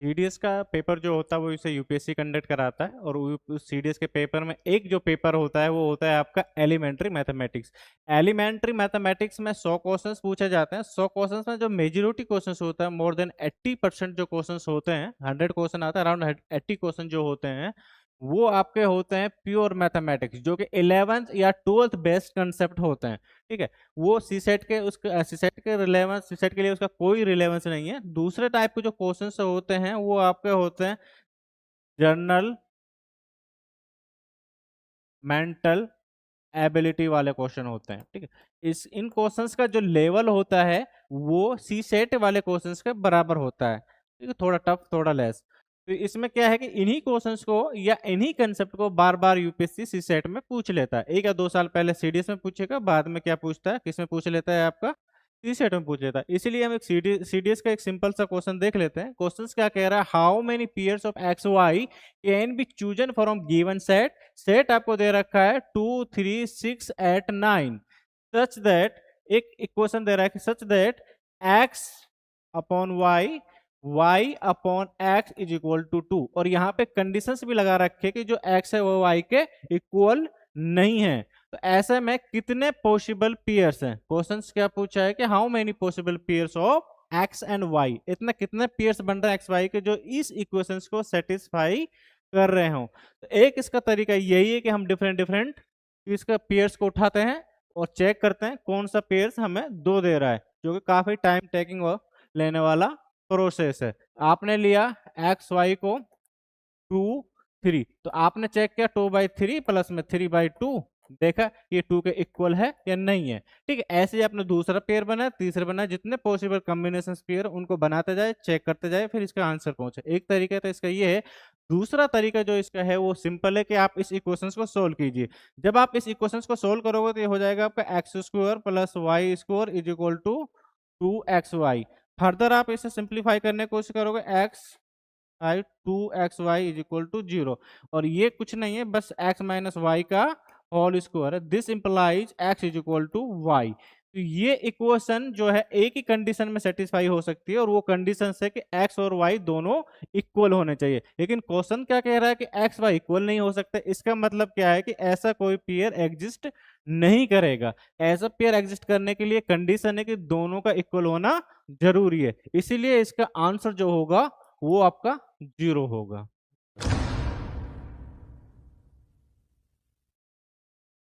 CDS का paper जो होता है वो इसे यूपीएससी कंडक्ट कराता है, और उस सीडीएस के पेपर में एक जो पेपर होता है वो होता है आपका एलिमेंट्री मैथमेटिक्स। एलिमेंट्री मैथमेटिक्स में 100 क्वेश्चंस पूछे जाते हैं। 100 क्वेश्चंस में जो मेजोरिटी क्वेश्चंस होता है, मोर देन 80% जो क्वेश्चंस होते हैं, 100 क्वेश्चन आता है, अराउंड 80 क्वेश्चन जो होते हैं वो आपके होते हैं प्योर मैथमेटिक्स, जो कि 11th या 12th बेस्ड कंसेप्ट होते हैं। ठीक है, वो सीसेट के उसके सीसेट के रिलेवेंस, सीसेट के लिए उसका कोई रिलेवेंस नहीं है। दूसरे टाइप के जो क्वेश्चंस होते हैं वो आपके होते हैं जनरल मेंटल एबिलिटी वाले क्वेश्चन होते हैं। ठीक है, इस इन क्वेश्चंस का जो लेवल होता है वो सी सेट वाले क्वेश्चंस के बराबर होता है। ठीक है, थोड़ा टफ थोड़ा लेस। तो इसमें क्या है कि इन्हीं क्वेश्चंस को या इन्हीं कंसेप्ट को बार बार यूपीएससी सी सेट में पूछ लेता है। 1 या 2 साल पहले सीडीएस में पूछेगा, बाद में क्या पूछता है, किस में पूछ लेता है, आपका सी सेट में पूछ लेता है। इसीलिए हम एक सीडीएस का एक सिंपल सा क्वेश्चन देख लेते हैं। क्वेश्चन क्या कह रहा है, how many pairs of X Y can be chosen from given set. Set आपको दे रखा है 2 3 6 8 9, सच दैट, एक इक्वेशन दे रहा है कि such that x upon y, y upon x is equal to 2, और यहाँ पे कंडीशंस भी लगा रखे कि जो x है वो y के इक्वल नहीं है। तो ऐसे में कितने पॉसिबल पेयर्स हैं, क्वेश्चंस क्या पूछा है कि how many possible pairs of x and y, इतना कितने पेयर्स बन रहे हैं x y के जो इस इक्वेशंस को सेटिस्फाई कर रहे हो। तो एक इसका तरीका यही है कि हम डिफरेंट डिफरेंट इसका पेयर्स को उठाते हैं और चेक करते हैं कौन सा पेयर्स हमें दो दे रहा है, जो कि काफी टाइम टेकिंग लेने वाला प्रोसेस है। आपने लिया एक्स वाई को 2 3, तो आपने चेक किया 2/3 प्लस में 3/2, देखा ये 2 के इक्वल है या नहीं है। ठीक है, ऐसे ही आपने दूसरा पेयर बनाया, तीसरा बनाया, जितने पॉसिबल कॉम्बिनेशन पेयर उनको बनाते जाए, चेक करते जाए, फिर इसका आंसर पहुंचे। एक तरीका तो इसका ये है। दूसरा तरीका जो इसका है वो सिंपल है कि आप इस इक्वेशंस को सोल्व कीजिए। जब आप इस इक्वेशंस को सोल्व करोगे तो ये हो जाएगा आपका X square plus Y square is equal to 2xy। Further आप इसे सिंप्लीफाई करने की कोशिश करोगे, X I 2xy is equal to 0, और ये कुछ नहीं है, बस x माइनस वाई का होल स्क्वायर है। This implies x is equal to Y. तो ये इक्वेशन जो है एक ही कंडीशन में सेटिस्फाई हो सकती है, और वो कंडीशन है कि x और y दोनों इक्वल होने चाहिए। लेकिन क्वेश्चन क्या कह रहा है कि x y इक्वल नहीं हो सकते। इसका मतलब क्या है कि ऐसा कोई पेयर एग्जिस्ट नहीं करेगा। ऐसा पेयर एग्जिस्ट करने के लिए कंडीशन है कि दोनों का इक्वल होना जरूरी है। इसीलिए इसका आंसर जो होगा वो आपका 0 होगा।